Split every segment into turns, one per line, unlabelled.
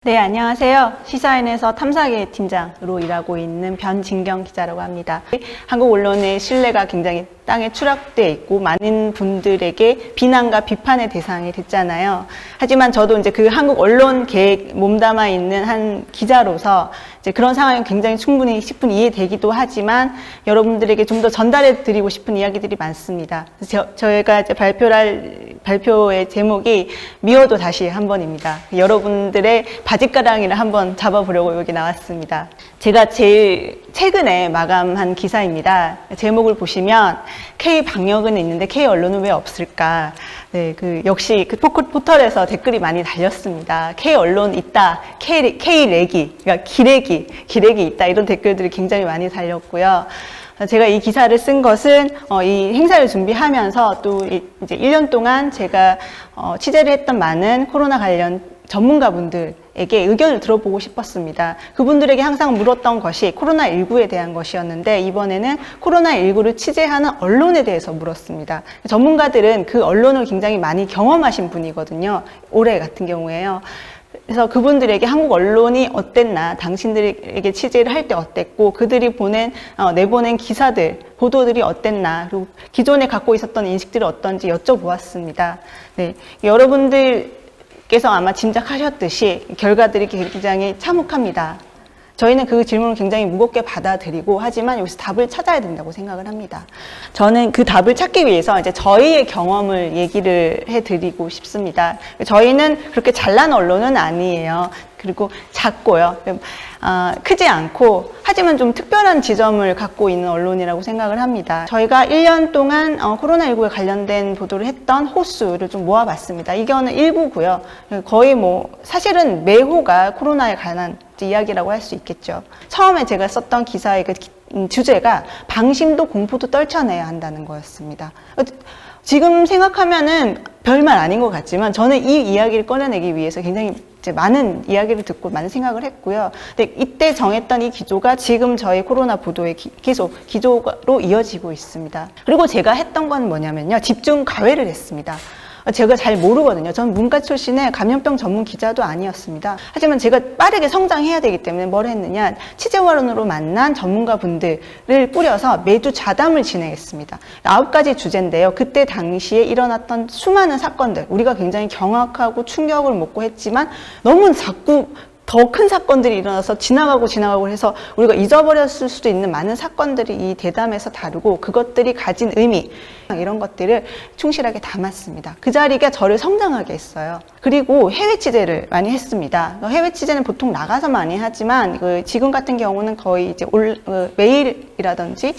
네, 안녕하세요. 시사인에서 탐사계 팀장으로 일하고 있는 변진경 기자라고 합니다. 한국 언론의 신뢰가 굉장히 땅에 추락되어 있고 많은 분들에게 비난과 비판의 대상이 됐잖아요. 하지만 저도 이제 그 한국 언론계에 몸담아 있는 한 기자로서 이제 그런 상황이 굉장히 충분히 10분 이해되기도 하지만 여러분들에게 좀 더 전달해 드리고 싶은 이야기들이 많습니다. 저희가 이제 발표의 제목이 미워도 다시 한 번입니다. 여러분들의 바짓가랑이를 한번 잡아보려고 여기 나왔습니다. 제가 제일 최근에 마감한 기사입니다. 제목을 보시면 K 방역은 있는데 K 언론은 왜 없을까? 네, 역시 포털에서 댓글이 많이 달렸습니다. K 언론 있다, K 렉이, 그러니까 기렉이 있다 이런 댓글들이 굉장히 많이 달렸고요. 제가 이 기사를 쓴 것은 이 행사를 준비하면서 또 이제 1년 동안 제가 취재를 했던 많은 코로나 관련 전문가분들에게 의견을 들어보고 싶었습니다. 그분들에게 항상 물었던 것이 코로나19에 대한 것이었는데 이번에는 코로나19를 취재하는 언론에 대해서 물었습니다. 전문가들은 그 언론을 굉장히 많이 경험하신 분이거든요. 올해 같은 경우에요. 그래서 그분들에게 한국 언론이 어땠나, 당신들에게 취재를 할 때 어땠고, 그들이 내보낸 기사들, 보도들이 어땠나, 그리고 기존에 갖고 있었던 인식들이 어떤지 여쭤보았습니다. 네, 여러분들께서 아마 짐작하셨듯이 결과들이 굉장히 참혹합니다. 저희는 그 질문을 굉장히 무겁게 받아들이고 하지만 여기서 답을 찾아야 된다고 생각을 합니다. 저는 그 답을 찾기 위해서 이제 저희의 경험을 얘기를 해드리고 싶습니다. 저희는 그렇게 잘난 언론은 아니에요. 그리고 작고요. 크지 않고 하지만 좀 특별한 지점을 갖고 있는 언론이라고 생각을 합니다. 저희가 1년 동안 코로나19에 관련된 보도를 했던 호수를 좀 모아봤습니다. 이거는 일부고요. 거의 사실은 매호가 코로나에 관한 이야기라고 할 수 있겠죠. 처음에 제가 썼던 기사의 주제가 방심도 공포도 떨쳐내야 한다는 거였습니다. 지금 생각하면은 별말 아닌 것 같지만 저는 이 이야기를 꺼내내기 위해서 굉장히 많은 이야기를 듣고 많은 생각을 했고요. 근데 이때 정했던 이 기조가 지금 저희 코로나 보도의 계속 기조로 이어지고 있습니다. 그리고 제가 했던 건 뭐냐면요. 집중 과외를 했습니다. 제가 잘 모르거든요. 저는 문과 출신의 감염병 전문 기자도 아니었습니다. 하지만 제가 빠르게 성장해야 되기 때문에 뭘 했느냐. 취재원으로 만난 전문가분들을 꾸려서 매주 자담을 진행했습니다. 9가지 주제인데요. 그때 당시에 일어났던 수많은 사건들, 우리가 굉장히 경악하고 충격을 먹고 했지만 너무 자꾸 더 큰 사건들이 일어나서 지나가고 해서 우리가 잊어버렸을 수도 있는 많은 사건들이 이 대담에서 다루고 그것들이 가진 의미 이런 것들을 충실하게 담았습니다. 그 자리가 저를 성장하게 했어요. 그리고 해외 취재를 많이 했습니다. 해외 취재는 보통 나가서 많이 하지만 지금 같은 경우는 거의 이제 메일이라든지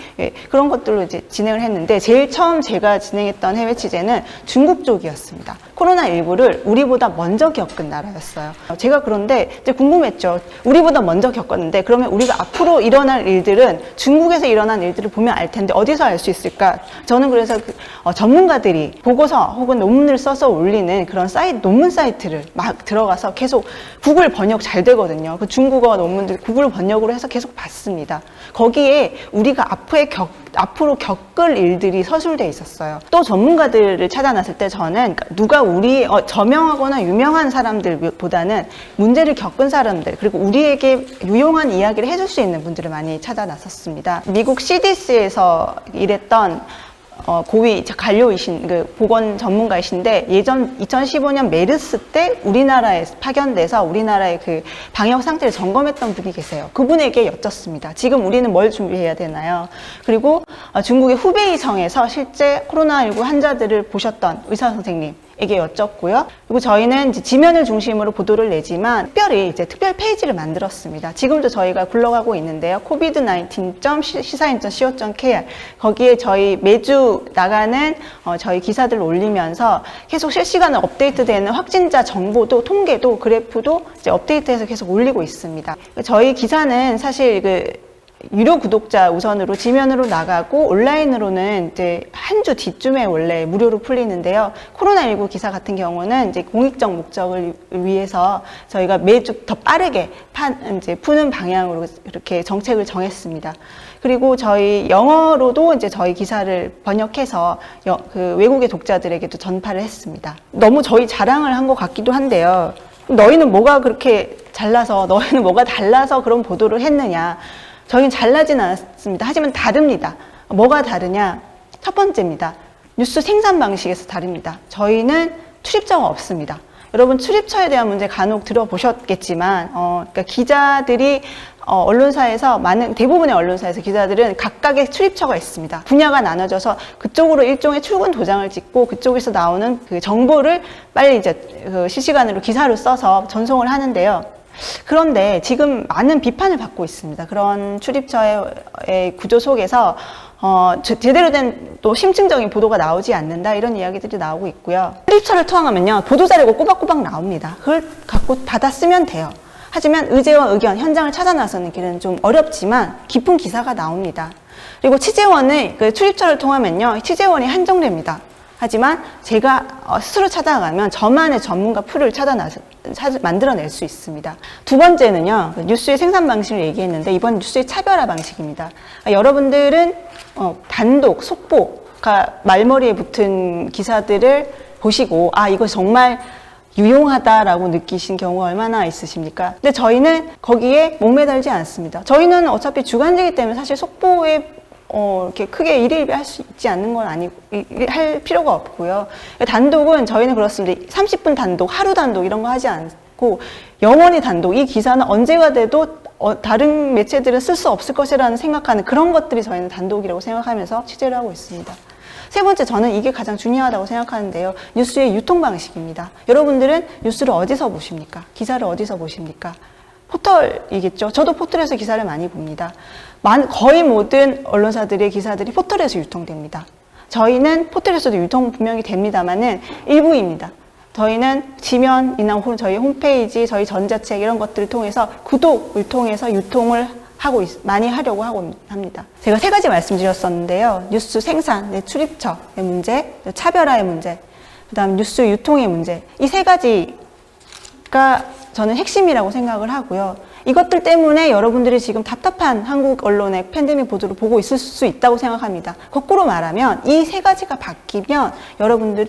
그런 것들로 이제 진행을 했는데 제일 처음 제가 진행했던 해외 취재는 중국 쪽이었습니다. 코로나19를 우리보다 먼저 겪은 나라였어요. 제가 그런데 이제 궁금했죠. 우리보다 먼저 겪었는데 그러면 우리가 앞으로 일어날 일들은 중국에서 일어난 일들을 보면 알 텐데 어디서 알 수 있을까? 저는 그래서 전문가들이 보고서 혹은 논문을 써서 올리는 그런 논문 사이트를 막 들어가서 계속 구글 번역 잘 되거든요. 그 중국어 논문들 구글 번역으로 해서 계속 봤습니다. 거기에 우리가 앞으로 겪을 일들이 서술되어 있었어요. 또 전문가들을 찾아놨을 때 저는 누가 저명하거나 유명한 사람들보다는 문제를 겪은 사람들 그리고 우리에게 유용한 이야기를 해줄 수 있는 분들을 많이 찾아놨었습니다. 미국 CDC에서 일했던 고위 관료이신 보건 전문가이신데 예전 2015년 메르스 때 우리나라에 파견돼서 우리나라의 방역 상태를 점검했던 분이 계세요. 그분에게 여쭙습니다. 지금 우리는 뭘 준비해야 되나요? 그리고 중국의 후베이성에서 실제 코로나19 환자들을 보셨던 의사 선생님에게 여쭙고요. 그리고 저희는 이제 지면을 중심으로 보도를 내지만 특별히 이제 특별 페이지를 만들었습니다. 지금도 저희가 굴러가고 있는데요. covid19.시사인.co.kr 거기에 저희 매주 나가는 저희 기사들을 올리면서 계속 실시간으로 업데이트되는 확진자 정보도 통계도 그래프도 이제 업데이트해서 계속 올리고 있습니다. 저희 기사는 사실 유료 구독자 우선으로 지면으로 나가고 온라인으로는 이제 한 주 뒤쯤에 원래 무료로 풀리는데요. 코로나19 기사 같은 경우는 이제 공익적 목적을 위해서 저희가 매주 더 빠르게 이제 푸는 방향으로 이렇게 정책을 정했습니다. 그리고 저희 영어로도 이제 저희 기사를 번역해서 외국의 독자들에게도 전파를 했습니다. 너무 저희 자랑을 한 것 같기도 한데요. 너희는 뭐가 그렇게 잘나서, 너희는 뭐가 달라서 그런 보도를 했느냐. 저희는 잘나진 않았습니다. 하지만 다릅니다. 뭐가 다르냐? 첫 번째입니다. 뉴스 생산 방식에서 다릅니다. 저희는 출입처가 없습니다. 여러분 출입처에 대한 문제 간혹 들어보셨겠지만 그러니까 기자들이 언론사에서 대부분의 언론사에서 기자들은 각각의 출입처가 있습니다. 분야가 나눠져서 그쪽으로 일종의 출근 도장을 찍고 그쪽에서 나오는 그 정보를 빨리 이제 그 실시간으로 기사로 써서 전송을 하는데요. 그런데 지금 많은 비판을 받고 있습니다. 그런 출입처의 구조 속에서 제대로 된 또 심층적인 보도가 나오지 않는다 이런 이야기들이 나오고 있고요. 출입처를 통하면요 보도자료가 꼬박꼬박 나옵니다. 그걸 갖고 받아 쓰면 돼요. 하지만 의제와 의견, 현장을 찾아 나서는 길은 좀 어렵지만 깊은 기사가 나옵니다. 그리고 취재원의 그 출입처를 통하면요 취재원이 한정됩니다. 하지만 제가 스스로 찾아가면 저만의 전문가 풀을 만들어낼 수 있습니다. 두 번째는요, 뉴스의 생산 방식을 얘기했는데 이번 뉴스의 차별화 방식입니다. 여러분들은 단독, 속보가 말머리에 붙은 기사들을 보시고 이거 정말 유용하다라고 느끼신 경우가 얼마나 있으십니까? 근데 저희는 거기에 목매달지 않습니다. 저희는 어차피 주간지이기 때문에 사실 속보에 이렇게 크게 일일비할 수 있지 않는 건 아니고, 할 필요가 없고요. 단독은 저희는 그렇습니다. 30분 단독, 하루 단독 이런 거 하지 않고, 영원히 단독, 이 기사는 언제가 돼도 다른 매체들은 쓸 수 없을 것이라는 생각하는 그런 것들이 저희는 단독이라고 생각하면서 취재를 하고 있습니다. 세 번째, 저는 이게 가장 중요하다고 생각하는데요. 뉴스의 유통 방식입니다. 여러분들은 뉴스를 어디서 보십니까? 기사를 어디서 보십니까? 포털이겠죠. 저도 포털에서 기사를 많이 봅니다. 거의 모든 언론사들의 기사들이 포털에서 유통됩니다. 저희는 포털에서도 유통 분명히 됩니다만은 일부입니다. 저희는 지면이나 혹은 저희 홈페이지, 저희 전자책 이런 것들을 통해서 구독을 통해서 유통을 많이 하려고 하고 합니다. 제가 세 가지 말씀드렸었는데요. 뉴스 생산, 출입처의 문제, 차별화의 문제, 그다음 뉴스 유통의 문제. 이 세 가지가 저는 핵심이라고 생각을 하고요. 이것들 때문에 여러분들이 지금 답답한 한국 언론의 팬데믹 보도를 보고 있을 수 있다고 생각합니다. 거꾸로 말하면 이 세 가지가 바뀌면 여러분들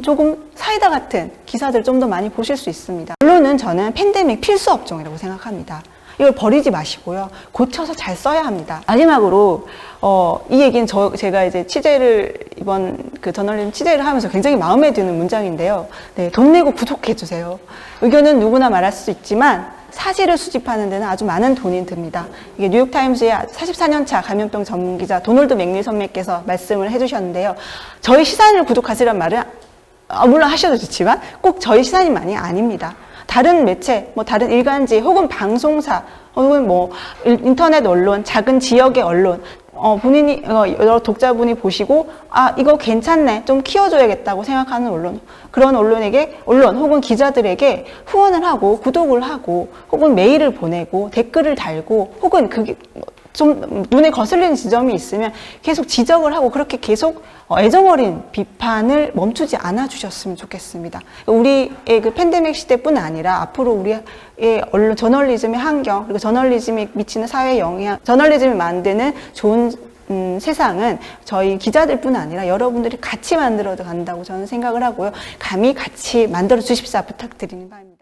조금 사이다 같은 기사들을 좀 더 많이 보실 수 있습니다. 언론은 저는 팬데믹 필수 업종이라고 생각합니다. 이걸 버리지 마시고요. 고쳐서 잘 써야 합니다. 마지막으로 이 얘기는 제가 이제 이번 그 저널리즘 취재를 하면서 굉장히 마음에 드는 문장인데요. 네, 돈 내고 구독해 주세요. 의견은 누구나 말할 수 있지만 사실을 수집하는 데는 아주 많은 돈이 듭니다. 이게 뉴욕타임즈의 44년차 감염병 전문기자 도널드 맥닐 선배께서 말씀을 해주셨는데요. 저희 시사인을 구독하시란 말은 물론 하셔도 좋지만 꼭 저희 시사인만이 아닙니다. 다른 매체, 다른 일간지 혹은 방송사 혹은 인터넷 언론, 작은 지역의 언론 여러 독자분이 보시고 이거 괜찮네, 좀 키워줘야겠다고 생각하는 언론, 그런 언론 혹은 기자들에게 후원을 하고 구독을 하고 혹은 메일을 보내고 댓글을 달고 혹은 그게 좀 눈에 거슬리는 지점이 있으면 계속 지적을 하고 그렇게 계속 애정어린 비판을 멈추지 않아 주셨으면 좋겠습니다. 우리의 그 팬데믹 시대뿐 아니라 앞으로 우리의 언론, 저널리즘의 환경, 그리고 저널리즘이 미치는 사회 영향, 저널리즘이 만드는 좋은 세상은 저희 기자들뿐 아니라 여러분들이 같이 만들어 간다고 저는 생각을 하고요. 감히 같이 만들어 주십사 부탁드리는 바입니다.